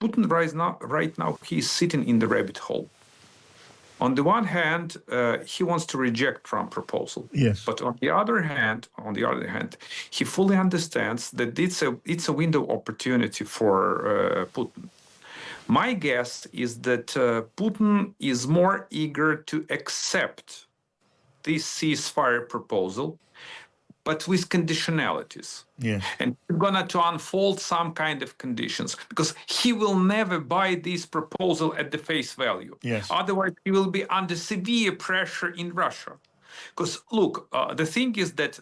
Putin right now, he's sitting in the rabbit hole. On the one hand, he wants to reject Trump proposal. Yes. But on the other hand, he fully understands that it's a window of opportunity for Putin. My guess is that Putin is more eager to accept this ceasefire proposal, but with conditionalities. Yes. And he's going to unfold some kind of conditions, because he will never buy this proposal at the face value. Yes. Otherwise, he will be under severe pressure in Russia. Because, look, the thing is that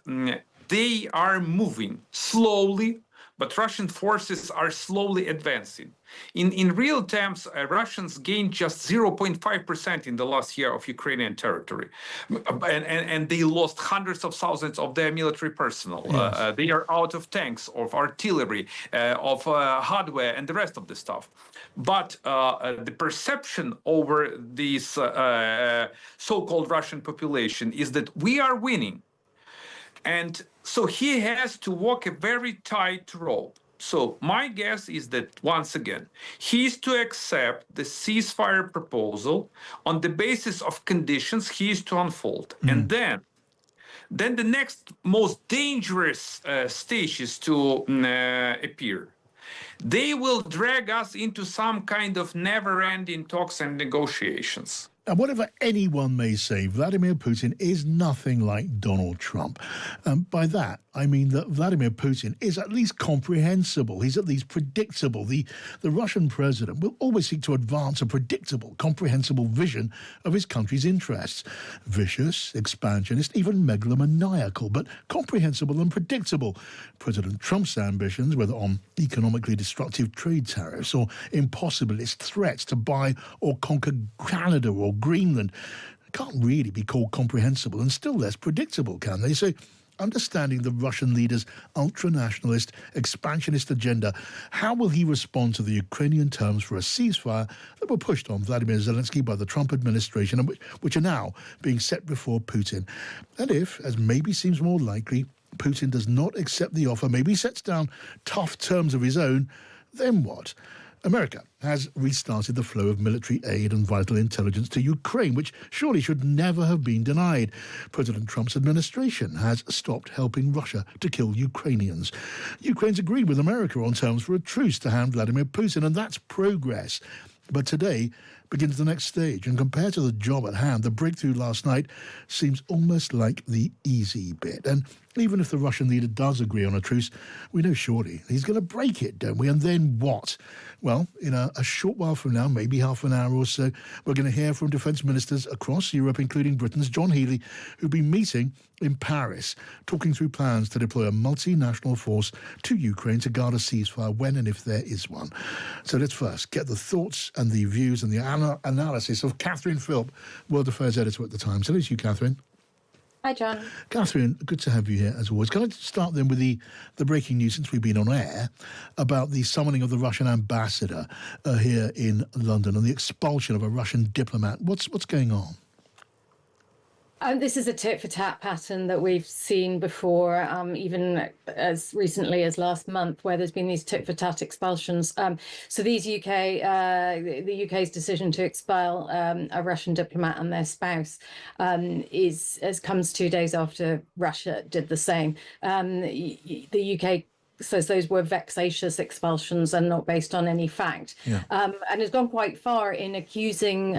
they are moving slowly, but Russian forces are slowly advancing. In real terms, Russians gained just 0.5% in the last year of Ukrainian territory. And they lost hundreds of thousands of their military personnel. Yes. They are out of tanks, of artillery, of hardware, and the rest of the stuff. But the perception over this so-called Russian population is that we are winning. And so he has to walk a very tight rope. So my guess is that, once again, he is to accept the ceasefire proposal on the basis of conditions he is to unfold. And then the next most dangerous stage is to appear. They will drag us into some kind of never-ending talks and negotiations. And whatever anyone may say, Vladimir Putin is nothing like Donald Trump. By that, I mean that Vladimir Putin is at least comprehensible. He's at least predictable. The Russian president will always seek to advance a predictable, comprehensible vision of his country's interests. Vicious, expansionist, even megalomaniacal, but comprehensible and predictable. President Trump's ambitions, whether on economically destructive trade tariffs or impossibilist threats to buy or conquer Canada or Greenland, can't really be called comprehensible, and still less predictable, can they? So, understanding the Russian leader's ultra-nationalist, expansionist agenda, how will he respond to the Ukrainian terms for a ceasefire that were pushed on Vladimir Zelensky by the Trump administration and which are now being set before Putin? And if, as maybe seems more likely, Putin does not accept the offer, maybe sets down tough terms of his own, then what? America has restarted the flow of military aid and vital intelligence to Ukraine, which surely should never have been denied. President Trump's administration has stopped helping Russia to kill Ukrainians. Ukraine's agreed with America on terms for a truce to hand Vladimir Putin, and that's progress. But today begins the next stage, and compared to the job at hand, the breakthrough last night seems almost like the easy bit. And even if the Russian leader does agree on a truce, we know surely he's going to break it, don't we? And then what? Well, in a short while from now, maybe half an hour or so, we're going to hear from defence ministers across Europe, including Britain's John Healey, who'll be meeting in Paris, talking through plans to deploy a multinational force to Ukraine to guard a ceasefire when and if there is one. So let's first get the thoughts and the views and the analysis of Catherine Philp, World Affairs Editor at The Times. Hello to you, Catherine. Hi, John. Catherine, good to have you here as always. Can I start then with the breaking news since we've been on air about the summoning of the Russian ambassador here in London and the expulsion of a Russian diplomat? What's going on? This is a tit-for-tat pattern that we've seen before, even as recently as last month, where there's been these tit-for-tat expulsions. So the UK's decision to expel a Russian diplomat and their spouse comes 2 days after Russia did the same. The UK says those were vexatious expulsions and not based on any fact, and has gone quite far in accusing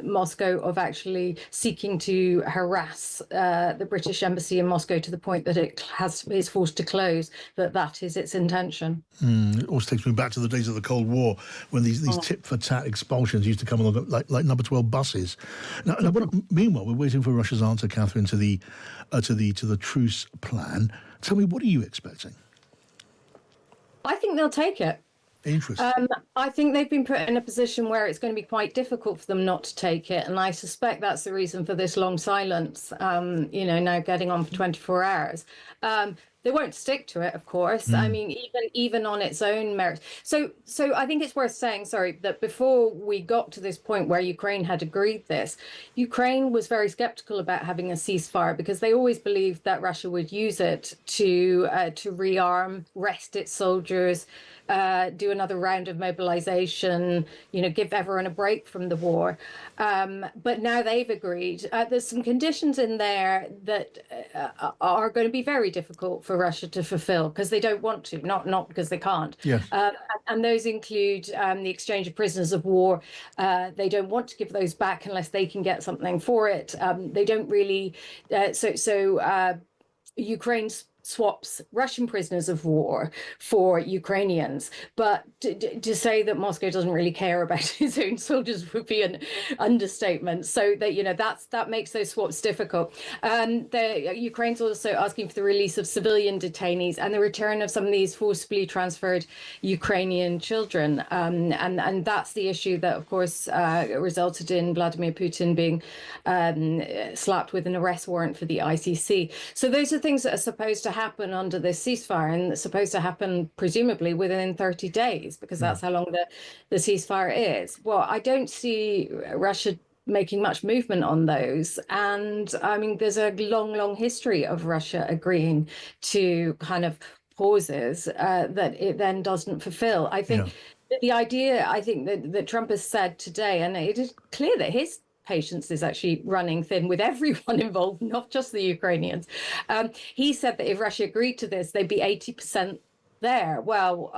Moscow of actually seeking to harass the British embassy in Moscow to the point that it is forced to close, that is its intention. It always takes me back to the days of the Cold War when these tit-for-tat expulsions used to come along like number 12 buses. Now, meanwhile, we're waiting for Russia's answer, Catherine, to the truce plan. Tell me, what are you expecting? I think they'll take it. Interesting. I think they've been put in a position where it's going to be quite difficult for them not to take it. And I suspect that's the reason for this long silence, now getting on for 24 hours. They won't stick to it, of course. I mean, even on its own merits. So I think it's worth saying, sorry, that before we got to this point where Ukraine had agreed this, Ukraine was very skeptical about having a ceasefire because they always believed that Russia would use it to rearm, rest its soldiers, do another round of mobilization, give everyone a break from the war. But now they've agreed. There's some conditions in there that are going to be very difficult for Russia to fulfill because they don't want to, not because they can't. Yes. And those include the exchange of prisoners of war. They don't want to give those back unless they can get something for it. They don't really. Ukraine swaps Russian prisoners of war for Ukrainians. But to say that Moscow doesn't really care about its own soldiers would be an understatement. So that that makes those swaps difficult. Ukraine's also asking for the release of civilian detainees and the return of some of these forcibly transferred Ukrainian children. And that's the issue that, of course, resulted in Vladimir Putin being slapped with an arrest warrant for the ICC. So those are things that are supposed to happen under this ceasefire, and it's supposed to happen presumably within 30 days because that's how long the ceasefire is. Well, I don't see Russia making much movement on those. And I mean, there's a long history of Russia agreeing to kind of pauses that it then doesn't fulfill. I think the idea, that Trump has said today, and it is clear that his patience is actually running thin with everyone involved, not just the Ukrainians. He said that if Russia agreed to this, they'd be 80% there. Well,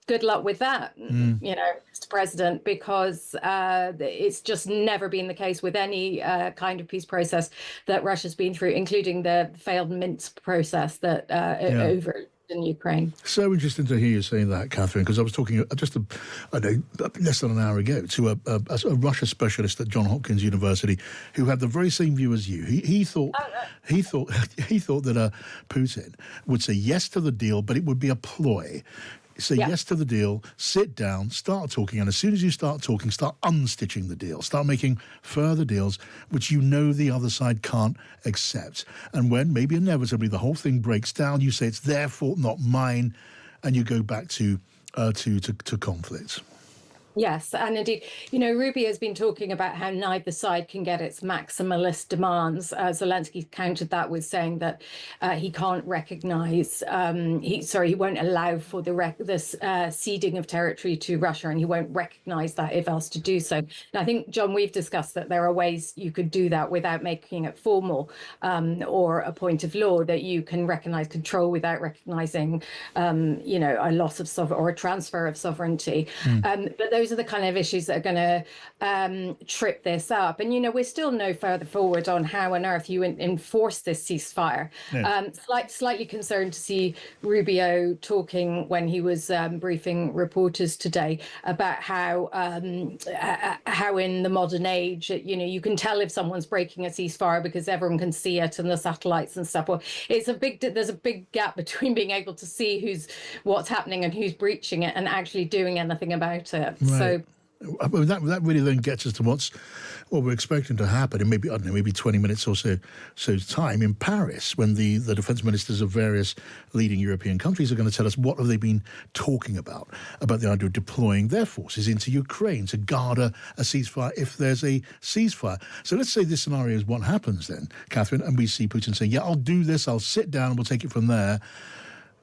good luck with that, Mr. President, because it's just never been the case with any kind of peace process that Russia's been through, including the failed Minsk process that over in Ukraine. So interesting to hear you saying that, Catherine, because I was talking less than an hour ago to a Russia specialist at Johns Hopkins University who had the very same view as you. He thought that Putin would say yes to the deal, but it would be a ploy. Say yes to the deal, sit down, start talking, and as soon as you start talking, start unstitching the deal, start making further deals which the other side can't accept. And when maybe inevitably the whole thing breaks down, you say it's their fault, not mine, and you go back to conflict. Yes, and indeed, Rubio has been talking about how neither side can get its maximalist demands. Zelensky countered that with saying that he can't recognise, he won't allow for this ceding of territory to Russia, and he won't recognise that if asked to do so. And I think, John, we've discussed that there are ways you could do that without making it formal or a point of law, that you can recognise control without recognising, a loss of sovereignty or a transfer of sovereignty. But those are the kind of issues that are going to trip this up. And, we're still no further forward on how on earth you enforce this ceasefire. Yeah. Slightly concerned to see Rubio talking when he was briefing reporters today about how in the modern age, you can tell if someone's breaking a ceasefire because everyone can see it and the satellites and stuff. Well, there's a big gap between being able to see what's happening and who's breaching it and actually doing anything about it. Right. So that really then gets us to what we're expecting to happen in maybe 20 minutes or so's time in Paris, when the defence ministers of various leading European countries are going to tell us what have they been talking about the idea of deploying their forces into Ukraine to guard a ceasefire if there's a ceasefire. So let's say this scenario is what happens then, Catherine, and we see Putin saying, I'll do this, I'll sit down and we'll take it from there.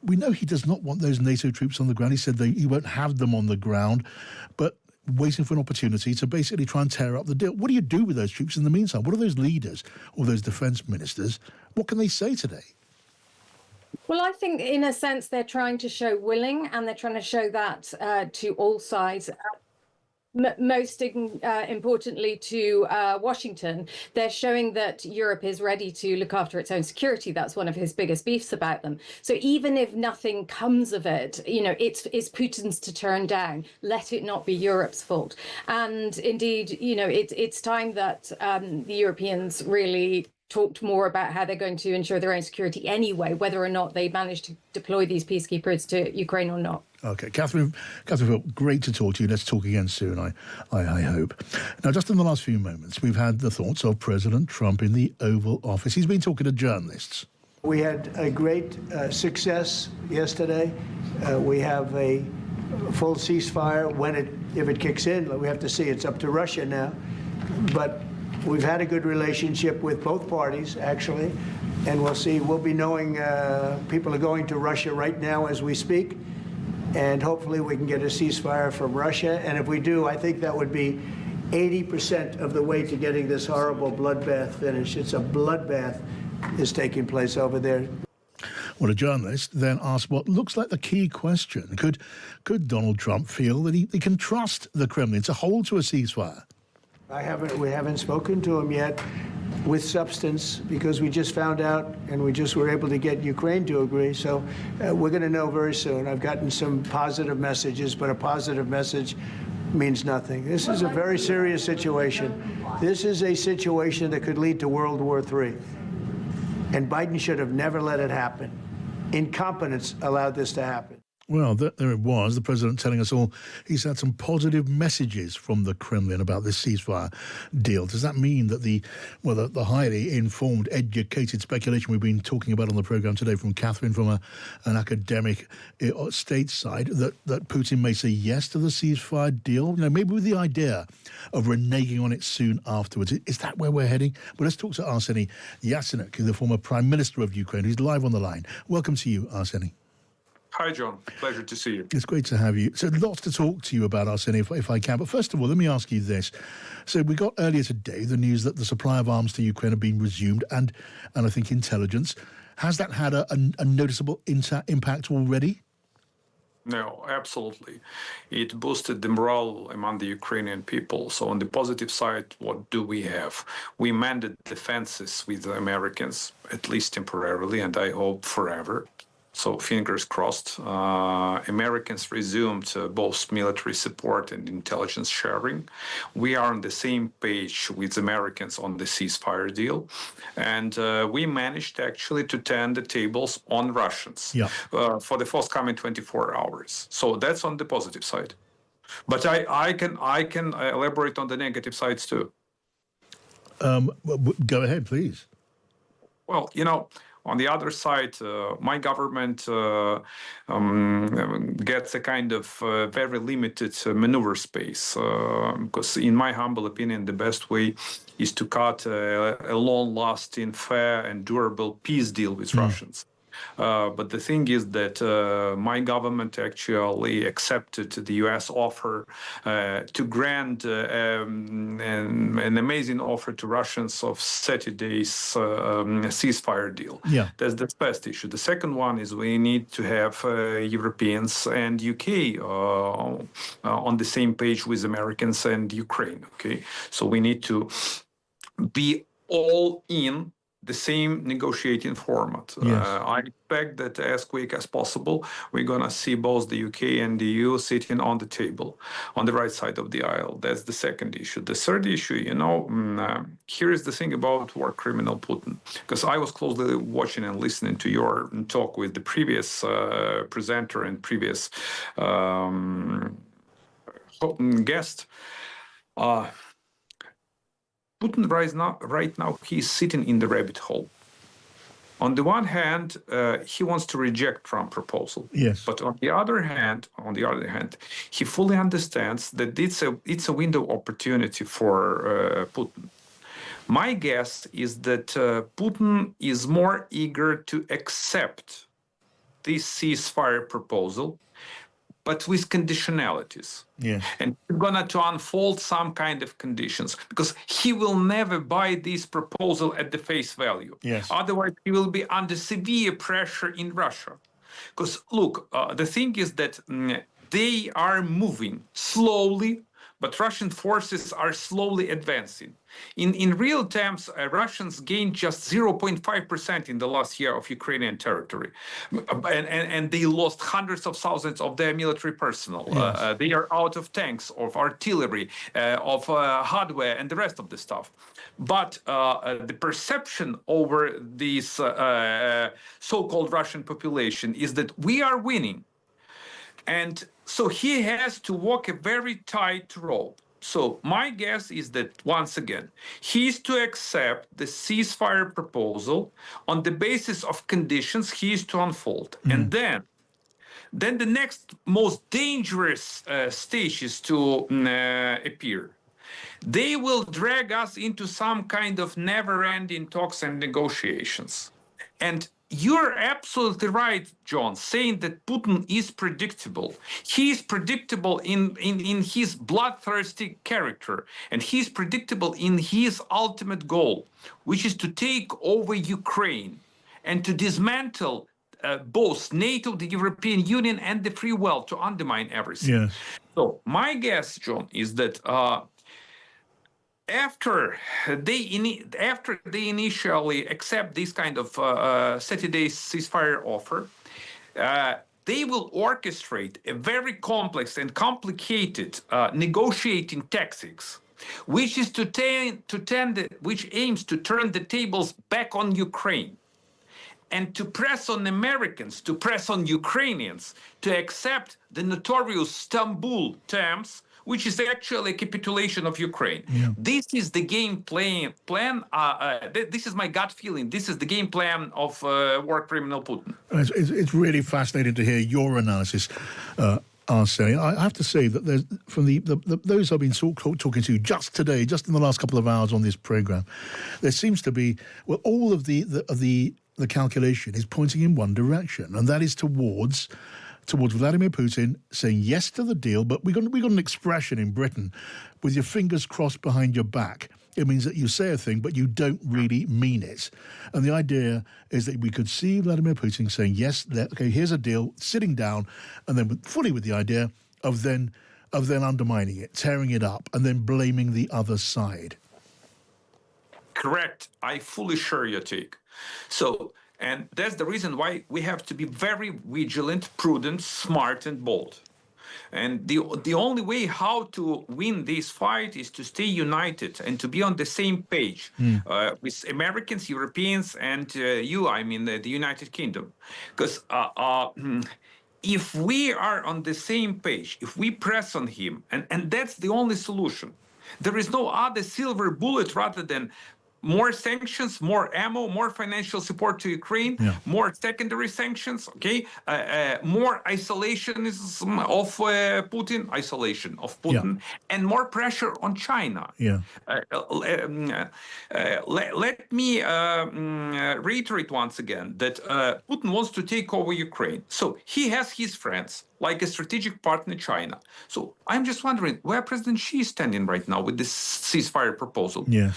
We know he does not want those NATO troops on the ground. He said he won't have them on the ground, but waiting for an opportunity to basically try and tear up the deal. What do you do with those troops in the meantime? What are those leaders or those defence ministers? What can they say today? Well, I think in a sense they're trying to show willing, and they're trying to show that to all sides. Most importantly to Washington, they're showing that Europe is ready to look after its own security. That's one of his biggest beefs about them. So even if nothing comes of it, it's Putin's to turn down. Let it not be Europe's fault. And indeed, it's time that the Europeans really talked more about how they're going to ensure their own security anyway, whether or not they manage to deploy these peacekeepers to Ukraine or not. Okay, Catherine, great to talk to you. Let's talk again soon, I hope. Now, just in the last few moments, we've had the thoughts of President Trump in the Oval Office. He's been talking to journalists. We had a great success yesterday. We have a full ceasefire if it kicks in. We have to see. It's up to Russia now. But we've had a good relationship with both parties, actually. And we'll see. We'll be knowing people are going to Russia right now as we speak. And hopefully we can get a ceasefire from Russia. And if we do, I think that would be 80% of the way to getting this horrible bloodbath finished. It's a bloodbath is taking place over there. Well, a journalist then asked what looks like the key question. Could Donald Trump feel that he can trust the Kremlin to hold to a ceasefire? We haven't spoken to him yet with substance because we just found out and we just were able to get Ukraine to agree. So we're going to know very soon. I've gotten some positive messages, but a positive message means nothing. This is a very serious situation. This is a situation that could lead to World War III. And Biden should have never let it happen. Incompetence allowed this to happen. Well, there it was, the president telling us all he's had some positive messages from the Kremlin about this ceasefire deal. Does that mean that the highly informed, educated speculation we've been talking about on the programme today from Catherine, from an academic stateside, that Putin may say yes to the ceasefire deal? You know, maybe with the idea of reneging on it soon afterwards. Is that where we're heading? Well, let's talk to Arseniy Yatsenyuk, the former Prime Minister of Ukraine, who's live on the line. Welcome to you, Arseniy. Hi, John. Pleasure to see you. It's great to have you. So lots to talk to you about, Arseniy, if I can. But first of all, let me ask you this. So we got earlier today the news that the supply of arms to Ukraine have been resumed and I think intelligence. Has that had a noticeable impact already? No, absolutely. It boosted the morale among the Ukrainian people. So on the positive side, what do we have? We mended defenses with the Americans, at least temporarily, and I hope forever. So fingers crossed. Americans resumed both military support and intelligence sharing. We are on the same page with Americans on the ceasefire deal. And we managed actually to turn the tables on Russians for the forthcoming 24 hours. So that's on the positive side. But I can elaborate on the negative sides too. Go ahead, please. Well, on the other side, my government gets a kind of very limited maneuver space because, in my humble opinion, the best way is to cut a long-lasting, fair and durable peace deal with Russians. But the thing is that my government actually accepted the U.S. offer to grant an amazing offer to Russians of 30 days ceasefire deal. Yeah. That's the first issue. The second one is we need to have Europeans and UK on the same page with Americans and Ukraine. Okay, so we need to be all in the same negotiating format. Yes. I expect that as quick as possible, we're going to see both the UK and the EU sitting on the table, on the right side of the aisle. That's the second issue. The third issue, here is the thing about war criminal Putin, because I was closely watching and listening to your talk with the previous presenter and previous guest. Putin right now, he's sitting in the rabbit hole. On the one hand, he wants to reject Trump proposal. Yes. But on the other hand, he fully understands that it's a window of opportunity for Putin. My guess is that Putin is more eager to accept this ceasefire proposal, but with conditionalities. Yes. And he's going to unfold some kind of conditions because he will never buy this proposal at the face value. Yes. Otherwise, he will be under severe pressure in Russia. Because, look, the thing is that they are moving slowly, but Russian forces are slowly advancing. In real terms, Russians gained just 0.5% in the last year of Ukrainian territory. And they lost hundreds of thousands of their military personnel. Yes. They are out of tanks, of artillery, of hardware, and the rest of the stuff. But the perception over this so-called Russian population is that we are winning. And so he has to walk a very tight rope. So my guess is that, once again, he's to accept the ceasefire proposal on the basis of conditions he is to unfold. And then the next most dangerous stage is to appear. They will drag us into some kind of never-ending talks and negotiations. And you're absolutely right, John, saying that Putin is predictable. He is predictable in his bloodthirsty character, and he's predictable in his ultimate goal, which is to take over Ukraine and to dismantle both NATO, the European Union, and the free world, to undermine everything. Yes. So my guess, John, is that after they initially accept this kind of 30-day ceasefire offer, they will orchestrate a very complex and complicated negotiating tactics, which is which aims to turn the tables back on Ukraine and to press on Americans, to press on Ukrainians to accept the notorious Stambul terms, which is actually a capitulation of Ukraine. Yeah. This is the game plan. This is my gut feeling. This is the game plan of war criminal Putin. It's really fascinating to hear your analysis, Arseniy. I have to say that there's, from those I've been talking to just today, just in the last couple of hours on this program, there seems to be, well, all of the calculation is pointing in one direction, and that is towards Vladimir Putin saying yes to the deal. But we got an expression in Britain, with your fingers crossed behind your back. It means that you say a thing, but you don't really mean it. And the idea is that we could see Vladimir Putin saying, yes, okay, here's a deal, sitting down, and then fully with the idea of then undermining it, tearing it up, and then blaming the other side. Correct. I fully share your take. So, and that's the reason why we have to be very vigilant, prudent, smart, and bold. And the only way how to win this fight is to stay united and to be on the same page with Americans, Europeans, and the United Kingdom. Because if we are on the same page, if we press on him, and that's the only solution. There is no other silver bullet rather than more sanctions, more ammo, more financial support to Ukraine, more secondary sanctions, okay, more isolationism of Putin, and more pressure on China. Yeah. Let me reiterate once again that Putin wants to take over Ukraine. So he has his friends, like a strategic partner, China. So I'm just wondering where President Xi is standing right now with this ceasefire proposal. Yes.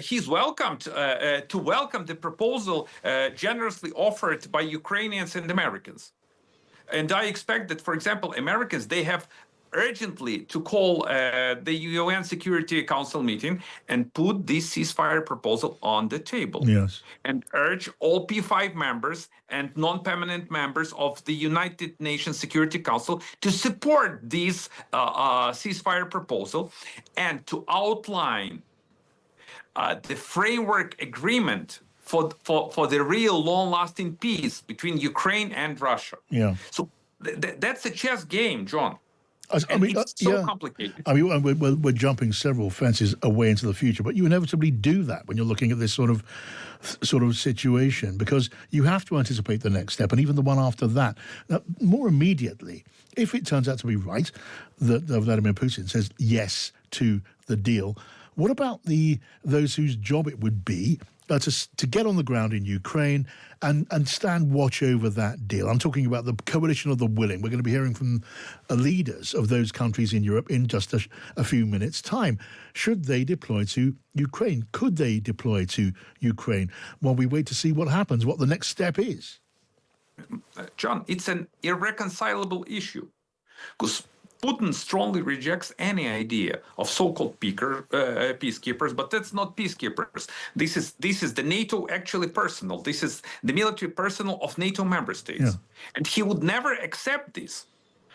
He's welcomed to welcome the proposal generously offered by Ukrainians and Americans. And I expect that, for example, Americans, they have urgently to call the UN Security Council meeting and put this ceasefire proposal on the table. Yes. And urge all P5 members and non-permanent members of the United Nations Security Council to support this ceasefire proposal and to outline the framework agreement for the real long-lasting peace between Ukraine and Russia. Yeah. So that's a chess game, John. I mean, it's so complicated. I mean, we're jumping several fences away into the future, but you inevitably do that when you're looking at this sort of situation, because you have to anticipate the next step and even the one after that. Now, more immediately, if it turns out to be right that Vladimir Putin says yes to the deal, what about those whose job it would be to get on the ground in Ukraine and stand watch over that deal? I'm talking about the coalition of the willing. We're going to be hearing from leaders of those countries in Europe in just a few minutes' time. Should they deploy to Ukraine? Could they deploy to Ukraine? While we wait to see what happens, what the next step is. John, it's an irreconcilable issue because Putin strongly rejects any idea of so-called peacekeepers, but that's not peacekeepers. This is the NATO actually personnel. This is the military personnel of NATO member states, and he would never accept this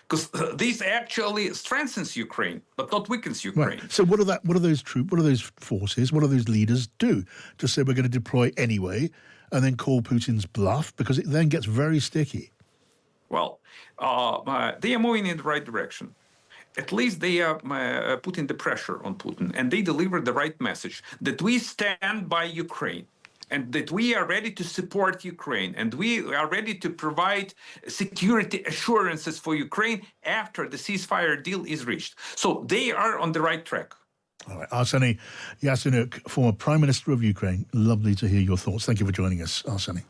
because this actually strengthens Ukraine, but not weakens Ukraine. Right. So what are those troops? What are those forces? What do those leaders do? Just say we're going to deploy anyway, and then call Putin's bluff, because it then gets very sticky. Well, they are moving in the right direction. at least they are putting the pressure on Putin, and they deliver the right message that we stand by Ukraine, and that we are ready to support Ukraine, and we are ready to provide security assurances for Ukraine after the ceasefire deal is reached. So they are on the right track. All right, Arseniy Yatsenyuk, former Prime Minister of Ukraine. Lovely to hear your thoughts. Thank you for joining us, Arseniy.